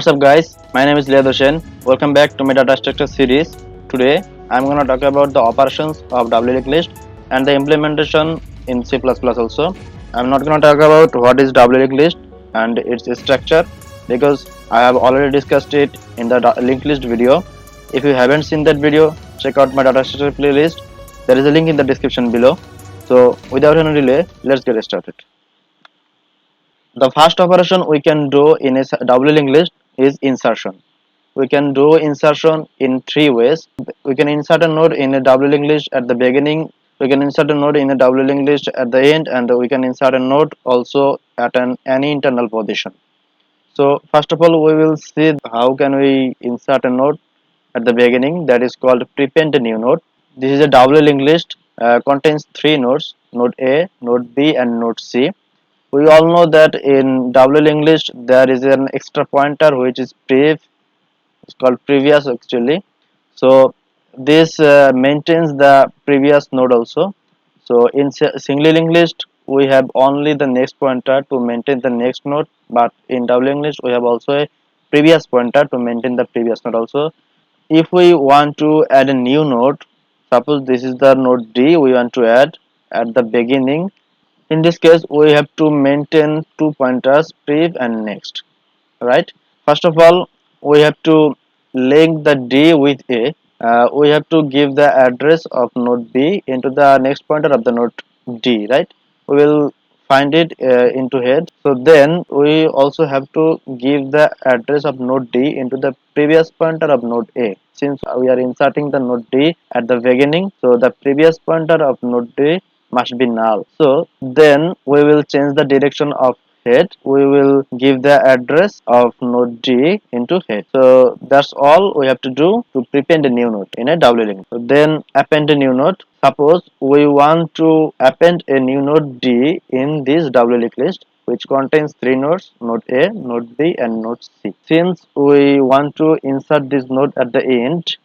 What's up guys, my name is Liad. Welcome back to my data structure series. Today I'm going to talk about the operations of Doubly Linked List and the implementation in C++ also. I'm not going to talk about what is Doubly Linked List and its structure because I have already discussed it in the linked list video. If you haven't seen that video, check out my data structure playlist. There is a link in the description below. So without any delay, let's get started. The first operation we can do in a doubly linked list is insertion. We can do insertion in three ways. We can insert a node in a doubly linked list at the beginning. We can insert a node in a doubly linked list at the end, and we can insert a node also at any internal position. So first of all, we will see how can we insert a node at the beginning. That is called prepend a new node. This is a doubly linked list. Contains three nodes: node A, node B, and node C. We all know that in doubly linked list there is an extra pointer which is prev. It's called previous actually. So this maintains the previous node also. So in singly linked list we have only the next pointer to maintain the next node, but in doubly linked list we have also a previous pointer to maintain the previous node also. If we want to add a new node, suppose this is the node D we want to add at the beginning. In this case we have to maintain two pointers, prev and next, right? First of all, we have to link the D with A. We have to give the address of node B into the next pointer of the node D, right? We will find it into head. So then we also have to give the address of node D into the previous pointer of node A. Since we are inserting the node D at the beginning, so the previous pointer of node D must be null. So then we will change the direction of head. We will give the address of node D into head. So that's all we have to do to prepend a new node in a doubly linked. So then append a new node. Suppose we want to append a new node D in this doubly linked list, which contains three nodes: node A, node B, and node C. Since we want to insert this node at the end,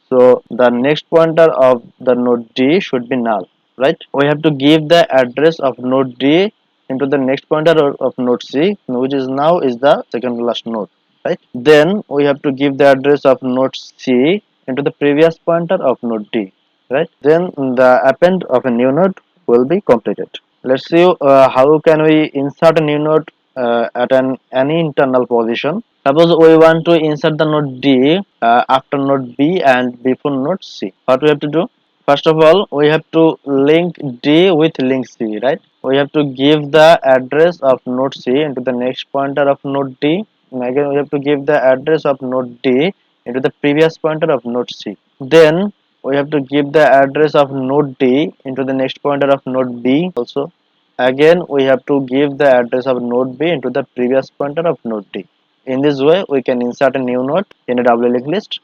so the next pointer of the node D should be null, right? We have to give the address of node D into the next pointer of node C, which is now is the second last node, right? Then we have to give the address of node C into the previous pointer of node D, right? Then the append of a new node will be completed. Let's see how can we insert a new node at any internal position. Suppose we want to insert the node D after node B and before node C. What we have to do? First of all, we have to link D with link C, right? We have to give the address of node C into the next pointer of node D. And again, we have to give the address of node D into the previous pointer of node C. Then we have to give the address of node D into the next pointer of node B also. Again, we have to give the address of node B into the previous pointer of node D. In this way, we can insert a new node in a doubly linked list.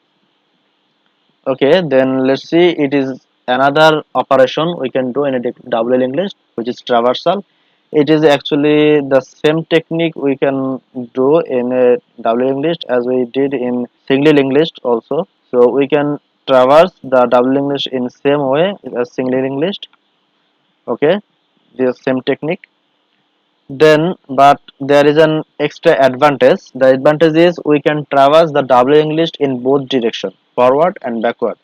Okay, then let's see, it is another operation we can do in a doubly linked list, which is traversal. It is actually the same technique we can do in a doubly linked list as we did in singly linked list also. So we can traverse the doubly linked list in same way as singly linked list. Okay, the same technique. Then but there is an extra advantage. The advantage is we can traverse the doubly linked list in both direction, forward and backward,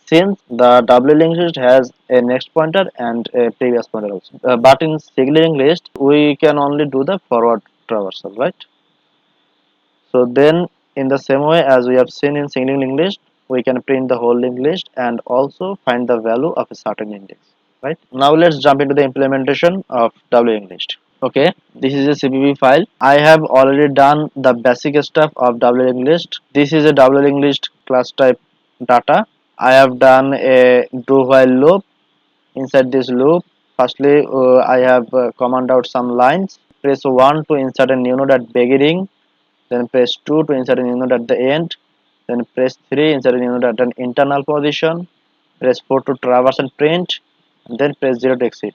since the doubly linked list has a next pointer and a previous pointer also. But in singly linked list we can only do the forward traversal, right? So then in the same way as we have seen in singly linked list, we can print the whole linked list and also find the value of a certain index, right? Now let's jump into the implementation of doubly linked list. Okay, this is a cpp file. I have already done the basic stuff of doubly linked list. This is a doubly linked list class type data. I have done a do while loop. Inside this loop, firstly I have command out some lines. Press 1 to insert a new node at beginning, then press 2 to insert a new node at the end, then press 3 insert a new node at an internal position, press 4 to traverse and print, and then press 0 to exit.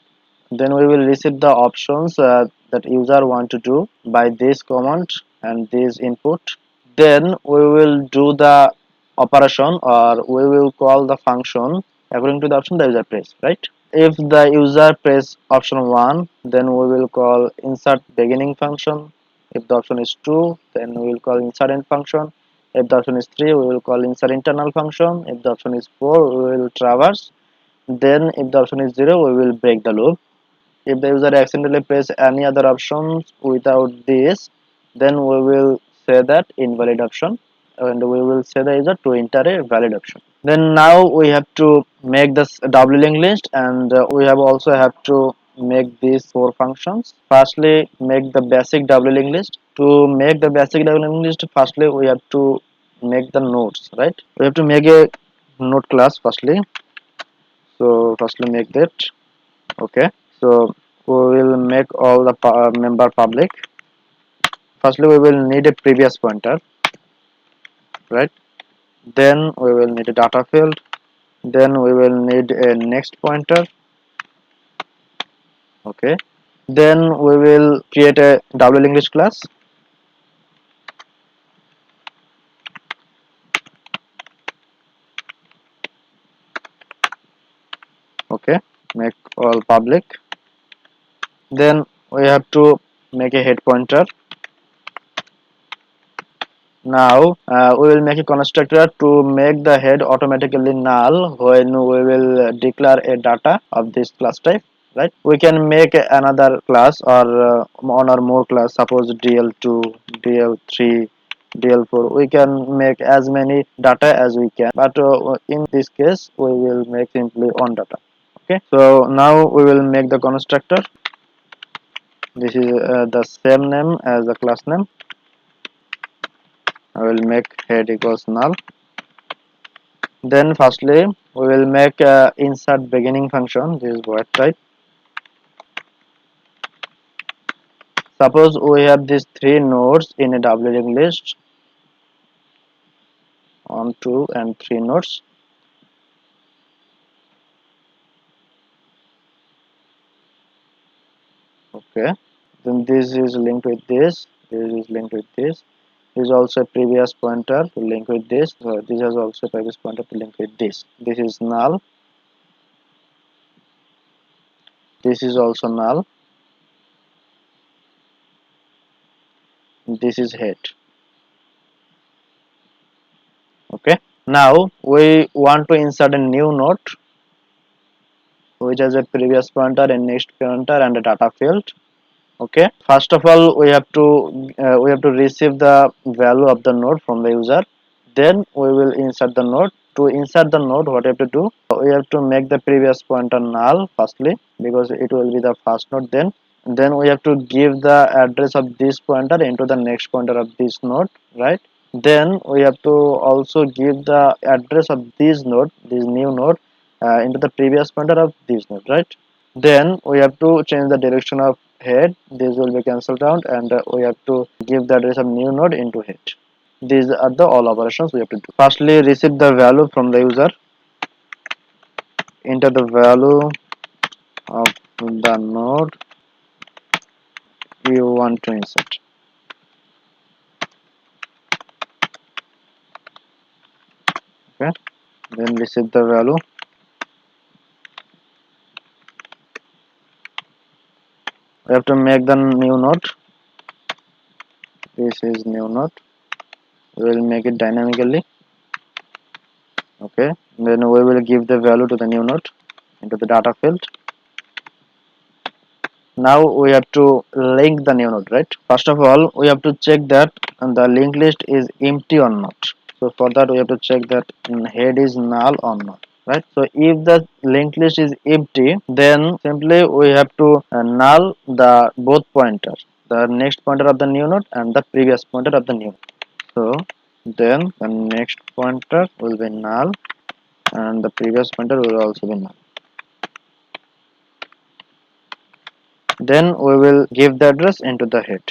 Then we will receive the options that user want to do by this command and this input. Then we will do the operation, or we will call the function according to the option the user press, right? If the user press option 1, then we will call insert beginning function. If the option is true, then we will call insert end function. If the option is 3, we will call insert internal function. If the option is 4, we will traverse. Then if the option is 0, we will break the loop. If the user accidentally press any other options without this, then we will say that invalid option, and we will say the user to enter a valid option. Then now we have to make this doubly linked list, and we have also have to make these 4 functions. Firstly, make the basic doubly linked list. To make the basic doubly linked list, firstly we have to make the nodes, right? We have to make a node class firstly. So firstly make that. Okay, so we will make all the member public. Firstly we will need a previous pointer, right? Then we will need a data field. Then we will need a next pointer. Okay, then we will create a double linked list class. Okay, make all public. Then we have to make a head pointer. Now we will make a constructor to make the head automatically null when we will declare a data of this class type, right? We can make another class or one or more class, suppose dl2, dl3, dl4. We can make as many data as we can, but in this case we will make simply one data. Okay, so now we will make the constructor. This is the same name as the class name. I will make head equals null. Then firstly we will make insert beginning function. This is void type. Suppose we have these 3 nodes in a doubly linked list, 1, 2 and 3 nodes. Okay, then this is linked with this, this is linked with this. This is also a previous pointer to link with this. So this is also a previous pointer to link with this. This is null. This is also null. This is head. Okay, now we want to insert a new node which has a previous pointer, a next pointer and a data field. Okay, first of all we have to receive the value of the node from the user. Then we will insert the node. To insert the node, what we have to do, we have to make the previous pointer null firstly, because it will be the first node. Then we have to give the address of this pointer into the next pointer of this node, right? Then we have to also give the address of this node, this new node, into the previous pointer of this node, right? Then we have to change the direction of head. This will be cancelled out, and we have to give the address of new node into head. These are the all operations we have to do. Firstly, receive the value from the user, enter the value of the node you want to insert. Okay, then receive the value. We have to make the new node. This is new node. We will make it dynamically. Okay, then we will give the value to the new node into the data field. Now we have to link the new node, right? First of all, we have to check that the linked list is empty or not. So for that we have to check that head is null or not, right? So if the linked list is empty, then simply we have to null the both pointers, the next pointer of the new node and the previous pointer of the new node. So then the next pointer will be null and the previous pointer will also be null. Then we will give the address into the head.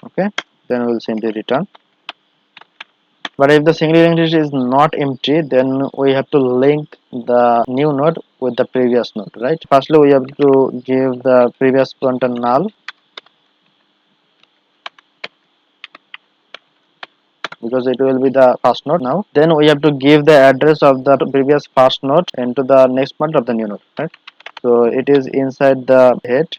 Okay, then we will simply return. But if the single linked list is not empty, then we have to link the new node with the previous node, right? Firstly we have to give the previous pointer null, because it will be the first node now. Then we have to give the address of the previous first node into the next pointer of the new node, right? So it is inside the head.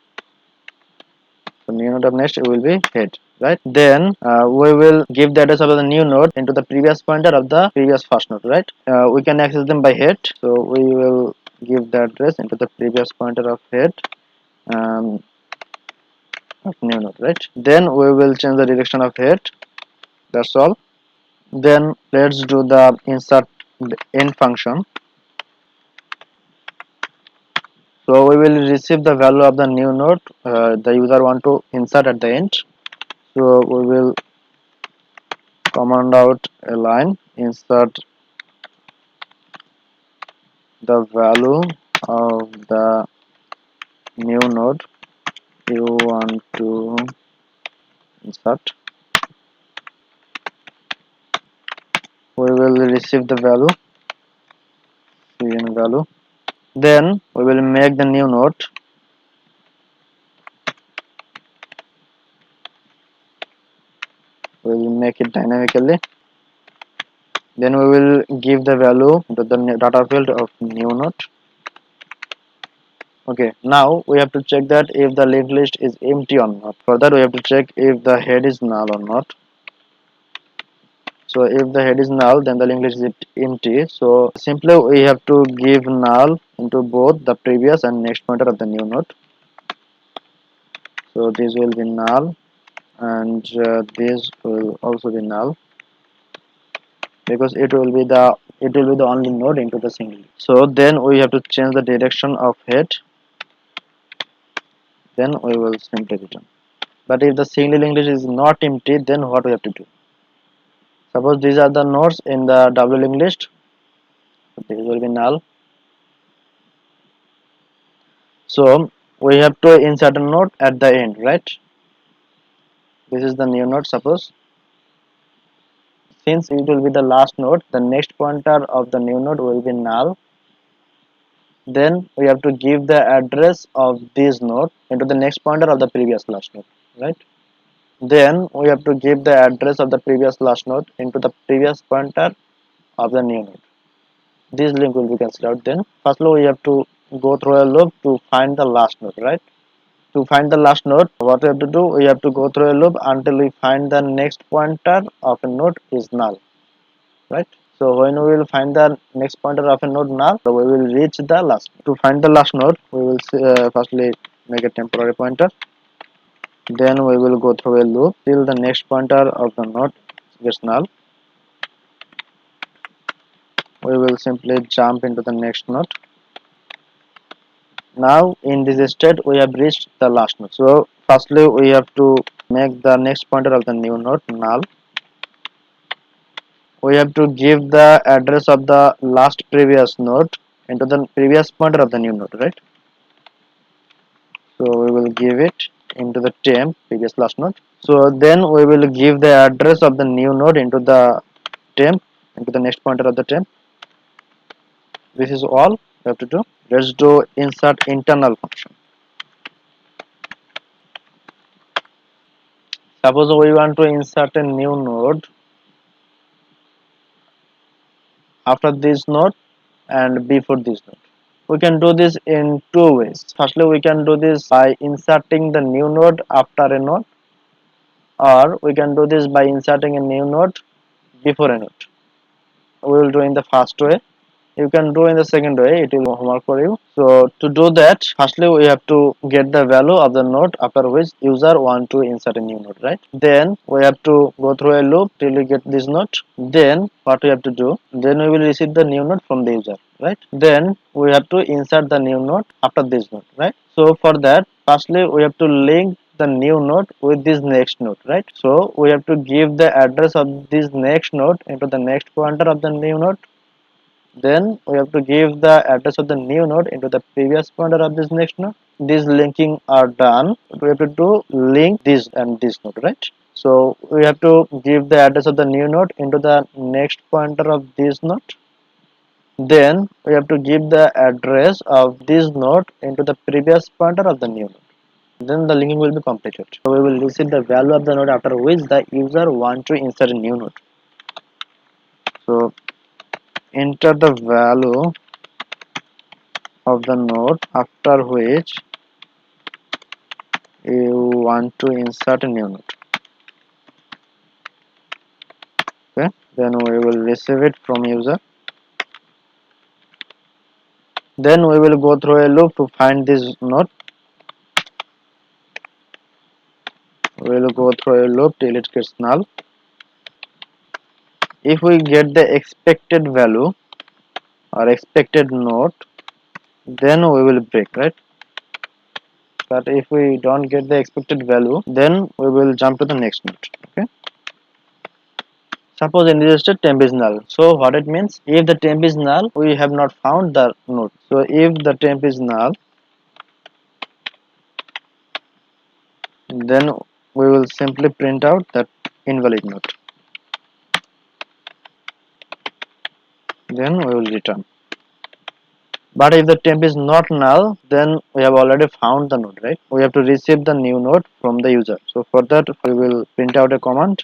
The new node of next will be head. right? Then we will give the address of the new node into the previous pointer of the previous first node, right? We can access them by head, so we will give the address into the previous pointer of head of new node, right? Then we will change the direction of head. That's all. Then let's do the insert end function. So we will receive the value of the new node the user want to insert at the end. So we will command out a line, insert the value of the new node you want to insert. We will receive the value, cn value. Then we will make the new node. We will make it dynamically. Then we will give the value to the data field of new node. Okay, now we have to check that if the linked list is empty or not. For that we have to check if the head is null or not. So if the head is null, then the linked list is empty. So simply we have to give null into both the previous and next pointer of the new node. So this will be null, and this will also be null, because it will be the only node into the single. So then we have to change the direction of head. Then we will simply return. But if the single linked list is not empty, then what we have to do? Suppose these are the nodes in the doubly linked list. This will be null. So we have to insert a node at the end, right? This is the new node. Suppose, since it will be the last node, the next pointer of the new node will be null. Then we have to give the address of this node into the next pointer of the previous last node, right? Then we have to give the address of the previous last node into the previous pointer of the new node. This link will be considered. Then firstly we have to go through a loop to find the last node, right? To find the last node, what we have to do, we have to go through a loop until we find the next pointer of a node is null, right? So when we will find the next pointer of a node null, so we will reach the last. To find the last node, we will firstly make a temporary pointer. Then we will go through a loop till the next pointer of the node is null. We will simply jump into the next node. Now in this state we have reached the last node. So firstly we have to make the next pointer of the new node null. We have to give the address of the last previous node into the previous pointer of the new node, right? So we will give it into the temp previous last node. So then we will give the address of the new node into the temp, into the next pointer of the temp. This is all we have to do. Let's do insert internal function. Suppose we want to insert a new node after this node and before this node. We can do this in two ways. Firstly, we can do this by inserting the new node after a node, or we can do this by inserting a new node before a node. We will do in the first way. You can do in the second way, it will homework for you. So to do that, firstly we have to get the value of the node after which user want to insert a new node, right? Then we have to go through a loop till we get this node. Then what we have to do, then we will receive the new node from the user, right? Then we have to insert the new node after this node, right? So for that, firstly we have to link the new node with this next node, right? So we have to give the address of this next node into the next pointer of the new node. Then we have to give the address of the new node into the previous pointer of this next node. These linking are done. We have to do link this and this node, right? So we have to give the address of the new node into the next pointer of this node. Then we have to give the address of this node into the previous pointer of the new node. Then the linking will be completed. So we will receive the value of the node after which the user want to insert a new node. So enter the value of the node after which you want to insert a new node. then we will receive it from user. Then we will go through a loop to find this node. We will go through a loop till it gets null. If we get the expected value or expected node, then we will break, right? But if we don't get the expected value, then we will jump to the next node. Okay. Suppose in this state temp is null. So what it means? If the temp is null, we have not found the node. So if the temp is null, then we will simply print out that invalid node. Then we will return. But if the temp is not null, then we have already found the node, right? We have to receive the new node from the user. So for that, we will print out a command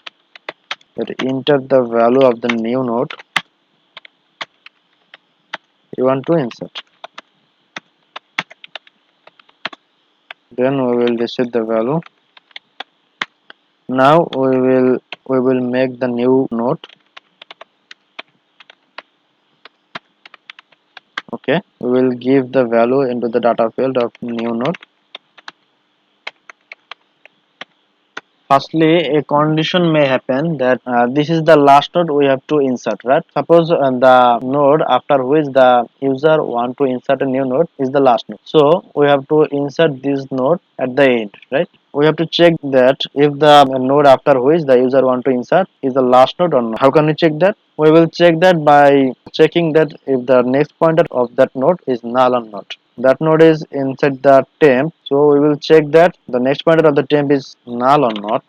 that enter the value of the new node you want to insert. Then we will receive the value. Now we will make the new node. Okay, we will give the value into the data field of new node. Firstly, a condition may happen that this is the last node we have to insert, right? Suppose the node after which the user want to insert a new node is the last node. So we have to insert this node at the end, right? We have to check that if the node after which the user want to insert is the last node or not. How can we check that? We will check that by checking that if the next pointer of that node is null or not. That node is inside the temp, so we will check that the next pointer of the temp is null or not.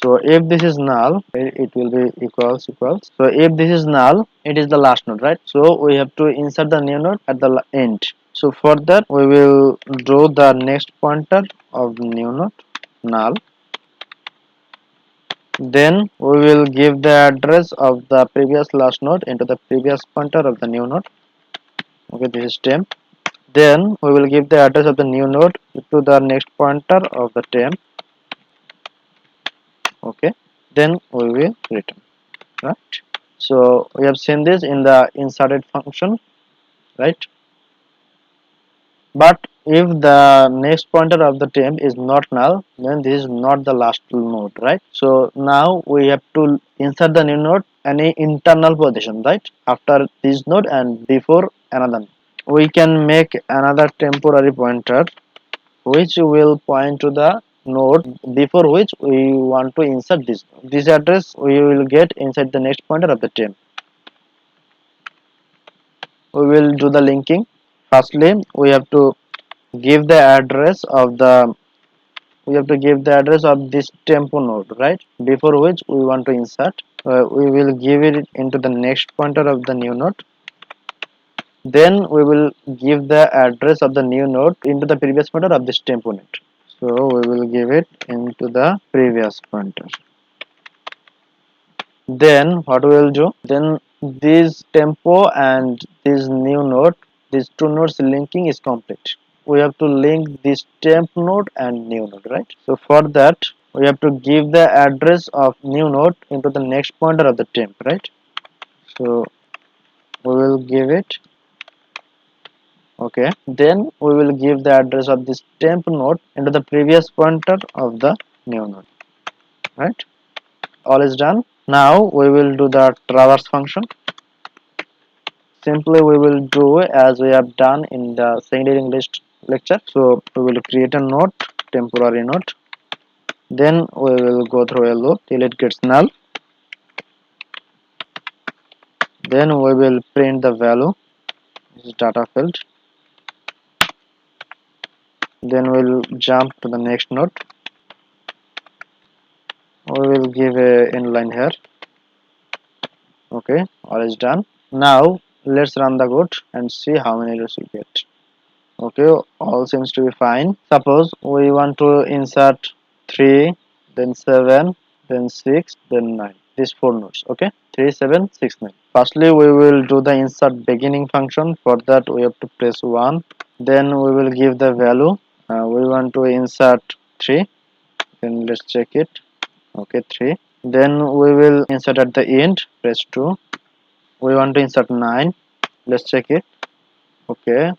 So if this is null, it will be equals. So if this is null, it is the last node, right? So we have to insert the new node at the end. So for that, we will draw the next pointer of new node null. Then we will give the address of the previous last node into the previous pointer of the new node. Okay, this is temp. Then we will give the address of the new node to the next pointer of the temp. Okay, then we will return, right? So we have seen this in the inserted function, right? But if the next pointer of the temp is not null, then this is not the last node, right? So now we have to insert the new node any internal position, right? After this node and before another node. We can make another temporary pointer which will point to the node before which we want to insert this address we will get inside the next pointer of the temp. We will do the linking. Firstly, we have to give the address of this tempo node, right, before which we want to insert. We will give it into the next pointer of the new node. Then we will give the address of the new node into the previous pointer of this tempo node. So we will give it into the previous pointer. Then what we will do, then this tempo and this new node, these two nodes linking is complete. We have to link this temp node and new node, right? So for that we have to give the address of new node into the next pointer of the temp, right? So we will give it. Okay, then we will give the address of this temp node into the previous pointer of the new node, right? All is done. Now we will do the traverse function. Simply we will do as we have done in the secondary list lecture. So we will create a node, temporary node. Then we will go through a loop till it gets null. Then we will print the value, this is data field. Then we will jump to the next node. We will give a inline here. Okay, all is done. Now let's run the code and see how many errors we get. Okay, all seems to be fine. Suppose we want to insert 3, then 7, then 6, then 9. These 4 nodes. Okay, 3, 7, 6, 9. Firstly we will do the insert beginning function. For that we have to press 1. Then we will give the value. We want to insert 3. Then let's check it. Okay, 3. Then we will insert at the end, press 2. We want to insert 9. Let's check it. Okay,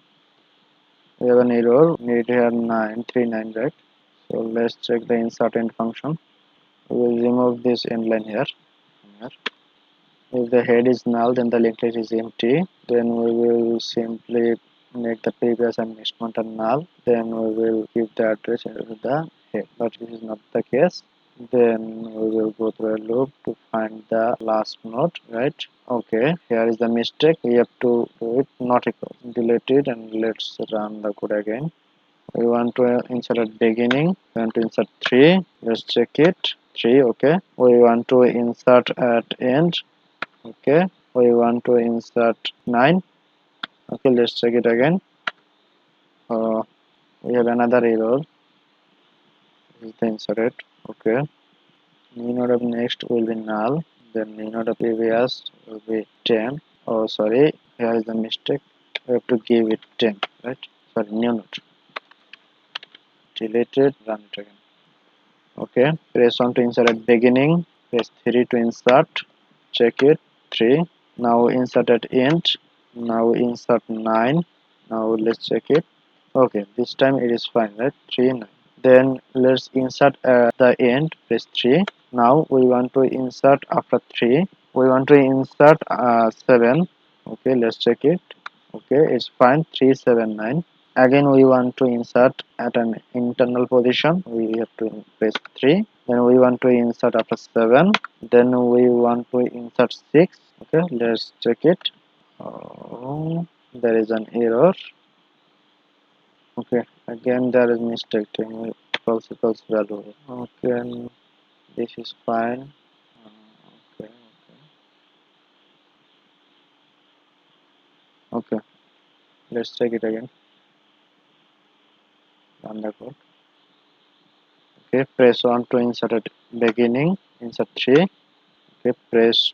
we have an error. Need here 9, 3, 9, right? So let's check the insert end function. We will remove this end line here. If the head is null, then the linked list is empty. Then we will simply make the previous and next one are null. Then we will give the address into the head. But this is not the case. Then we will go through a loop to find the last node, right? Okay, here is the mistake. We have to do it not equal. Delete it and let's run the code again. We want to insert at beginning. We want to insert 3. Let's check it. 3. Okay. We want to insert at end. Okay, we want to insert 9. Okay, let's check it again. We have another error. This is the inserted. Okay, new node of next will be null, then new node of previous will be 10. Oh, sorry, here is the mistake. We have to give it 10, right? Sorry, new node. Delete it, run it again. Okay, press 1 to insert at beginning, press 3 to insert, check it, 3. Now insert at end, now insert 9. Now let's check it. Okay, this time it is fine, right? 3, 9. Then let's insert at the end, press 3. Now we want to insert after 3. We want to insert 7. Okay, let's check it. Okay, it's fine, 3, 7, 9. Again we want to insert at an internal position. We have to press 3. Then we want to insert after 7. Then we want to insert 6. Okay, let's check it. Oh, there is an error. Okay, again there is mistake. Equals value. Okay, this is fine. Okay, okay. Let's check it again. Run the code. Okay, press 1 to insert at beginning. Insert 3. Okay, press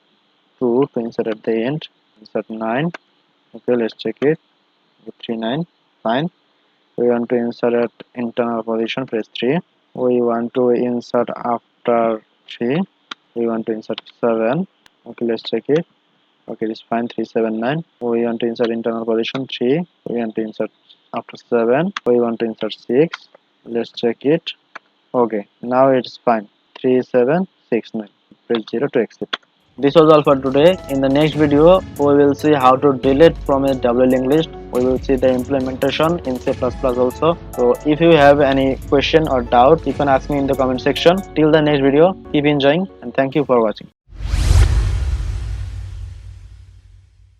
2 to insert at the end. Insert 9. Okay, let's check it. 3, 9. Fine. We want to insert at internal position. Press 3. We want to insert after 3. We want to insert 7. Okay, let's check it. Okay, it's fine. 3, 7, 9. We want to insert internal position 3. We want to insert after 7. We want to insert 6. Let's check it. Okay, now it's fine. 3, 7, 6, 9. Press 0 to exit. This was all for today. In the next video, we will see how to delete from a doubly linked list. We will see the implementation in C++ also. So if you have any question or doubt, you can ask me in the comment section. Till the next video, keep enjoying and thank you for watching.